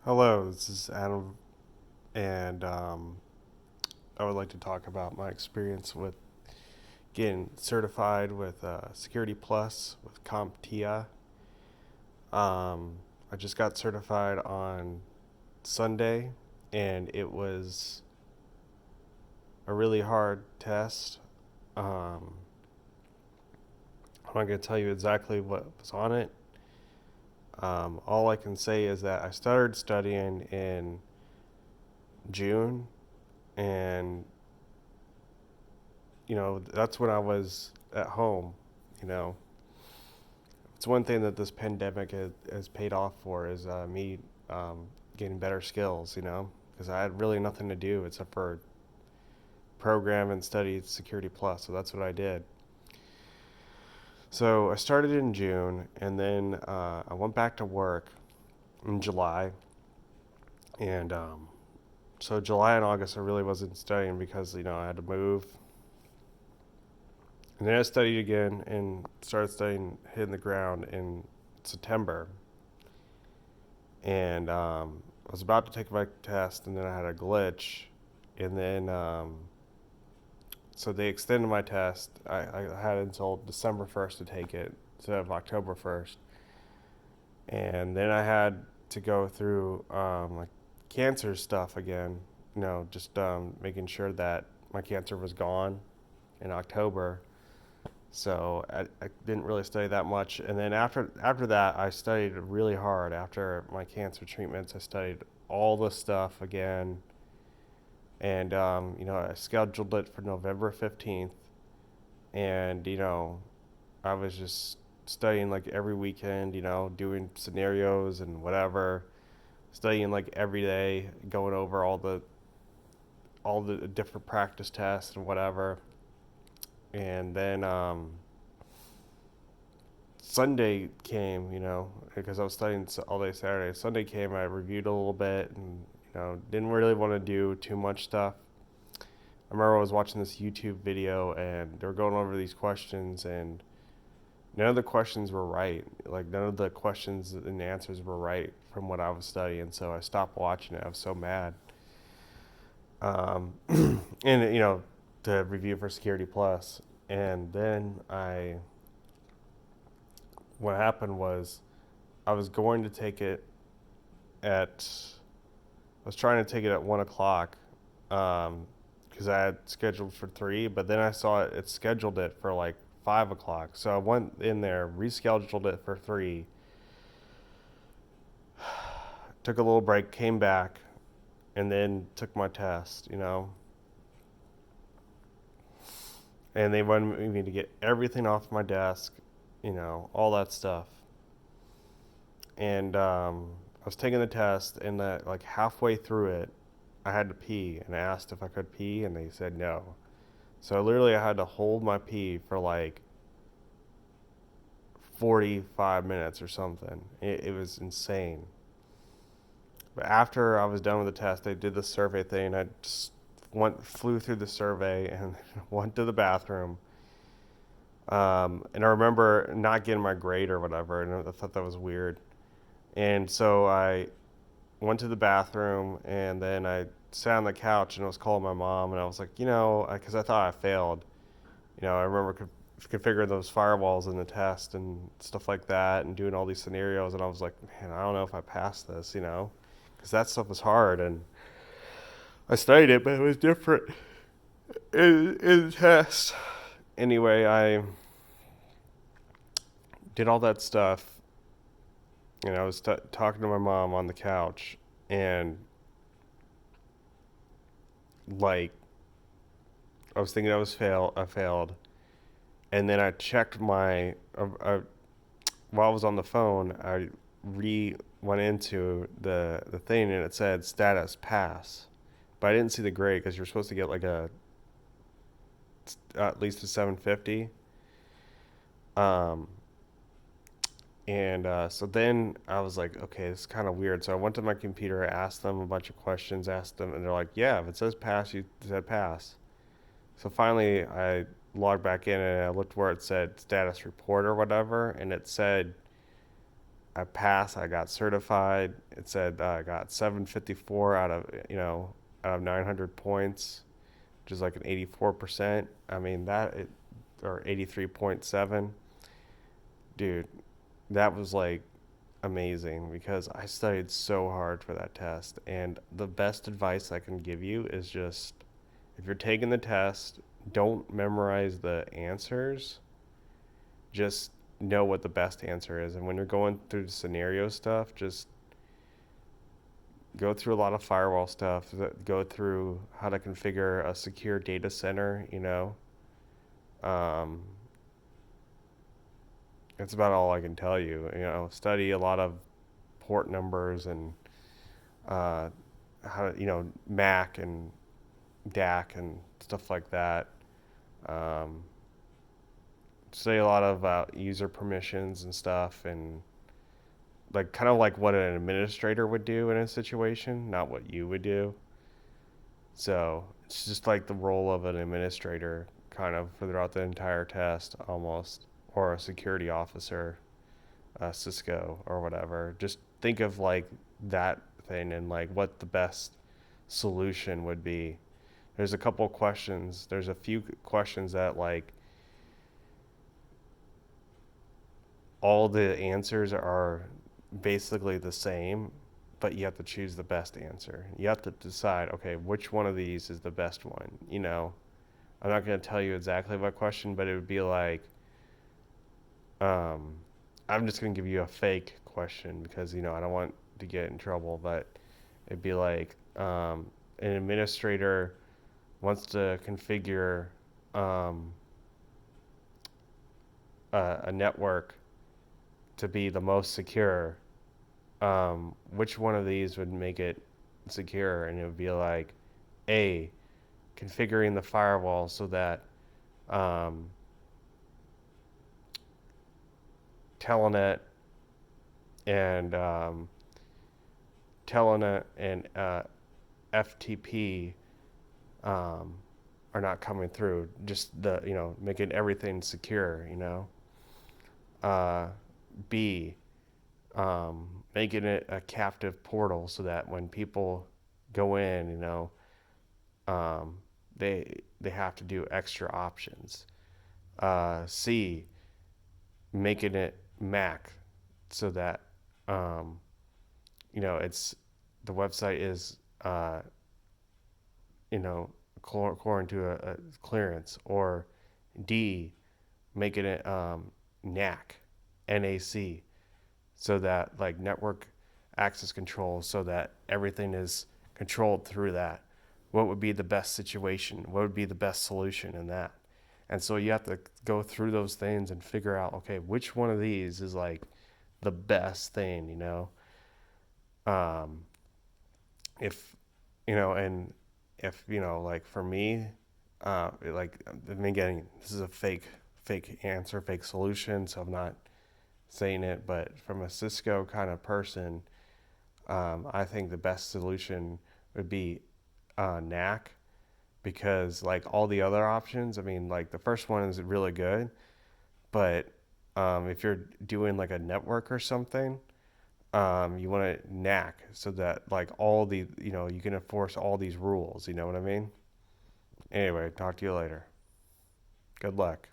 Hello, this is Adam, and I would like to talk about my experience with getting certified with Security Plus with CompTIA. I just got certified on Sunday, and it was a really hard test. Um, I'm not going to tell you exactly what was on it. All I can say is that I started studying in June, and that's when I was at home. You know, it's one thing that this pandemic has paid off for is me getting better skills. Because I had really nothing to do except for program and study Security Plus. So that's what I did. So I started in June, and then I went back to work in July, and so July and August I really wasn't studying because I had to move. And then I studied again and started studying hitting the ground in September. And I was about to take my test, and then I had a glitch. And then, so they extended my test. I had until December 1st to take it instead of October 1st. And then I had to go through like cancer stuff again, just making sure that my cancer was gone in October. So I didn't really study that much. And then after that, I studied really hard. After my cancer treatments, I studied all the stuff again. And, I scheduled it for November 15th. And, I was just studying like every weekend, doing scenarios and whatever, studying like every day, going over all the different practice tests and whatever. And then Sunday came, because I was studying all day Saturday. Sunday came, I reviewed a little bit, and didn't really want to do too much stuff. I remember I was watching this YouTube video, and they were going over these questions, and none of the questions were right. Like none of the questions and answers were right from what I was studying. So I stopped watching it. I was so mad. And to review for Security Plus, and then what happened was I was going to take it at I was trying to take it at 1 o'clock because I had scheduled for 3, but then I saw it scheduled it for like 5 o'clock. So I went in there, rescheduled it for 3, took a little break, came back, and then took my test. And they wanted me to get everything off my desk, all that stuff. And I was taking the test, and like halfway through it, I had to pee, and I asked if I could pee, and they said no. So literally, I had to hold my pee for like 45 minutes or something. It was insane. But after I was done with the test, they did the survey thing. I just flew through the survey and went to the bathroom. And I remember not getting my grade or whatever, and I thought that was weird. And so I went to the bathroom, and then I sat on the couch and I was calling my mom, and I was like, because I thought I failed. I remember configuring those firewalls in the test and stuff like that, and doing all these scenarios, and I was like, man, I don't know if I passed this, because that stuff was hard, and I studied it, but it was different in the test. Anyway, I did all that stuff, and I was talking to my mom on the couch, and like I was thinking I failed, and then I checked while I was on the phone, I went into the thing, and it said status pass, but I didn't see the grade because you're supposed to get like at least a 750. Um, and so then I was like, okay, this is kind of weird. So I went to my computer, asked them a bunch of questions, asked them, and they're like, yeah, if it says pass, you said pass. So finally, I logged back in, and I looked where it said status report or whatever, and it said I passed. I got certified. It said I got 754 out of, out of 900 points, which is like an 84%. I mean, or 83.7. Dude, that was like amazing because I studied so hard for that test. And the best advice I can give you is just, if you're taking the test, don't memorize the answers. Just know what the best answer is. And when you're going through the scenario stuff, just go through a lot of firewall stuff, go through how to configure a secure data center. Um, that's about all I can tell you. Study a lot of port numbers and uh, how to, Mac and DAC and stuff like that. Um, Study a lot about user permissions and stuff, and like kind of like what an administrator would do in a situation, not what you would do. So it's just like the role of an administrator, kind of throughout the entire test, almost, or a security officer, Cisco or whatever. Just think of like that thing and like what the best solution would be. There's a couple questions. There's a few questions that like all the answers are basically the same, but you have to choose the best answer. You have to decide, okay, which one of these is the best one. I'm not going to tell you exactly what question, but it would be like, um, I'm just going to give you a fake question because, I don't want to get in trouble, but it'd be like, an administrator wants to configure um, a network to be the most secure. Which one of these would make it secure? And it would be like, A, configuring the firewall so that um, Telnet and FTP um, are not coming through. Just making everything secure. Uh, B, making it a captive portal so that when people go in, um, they have to do extra options. C, making it Mac so that um, it's the website is you know according to a clearance. Or D, making it NAC, so that like network access control, so that everything is controlled through that. What would be the best situation? What would be the best solution in that? And so you have to go through those things and figure out, okay, which one of these is like the best thing. Um, if and if like for me, like I mean, again, this is a fake answer, fake solution, so I'm not saying it, but from a Cisco kind of person, I think the best solution would be NAC, because like all the other options, I mean, like the first one is really good, but if you're doing like a network or something, you want to knack so that like all the you can enforce all these rules. You know what I mean? Anyway, talk to you later. Good luck.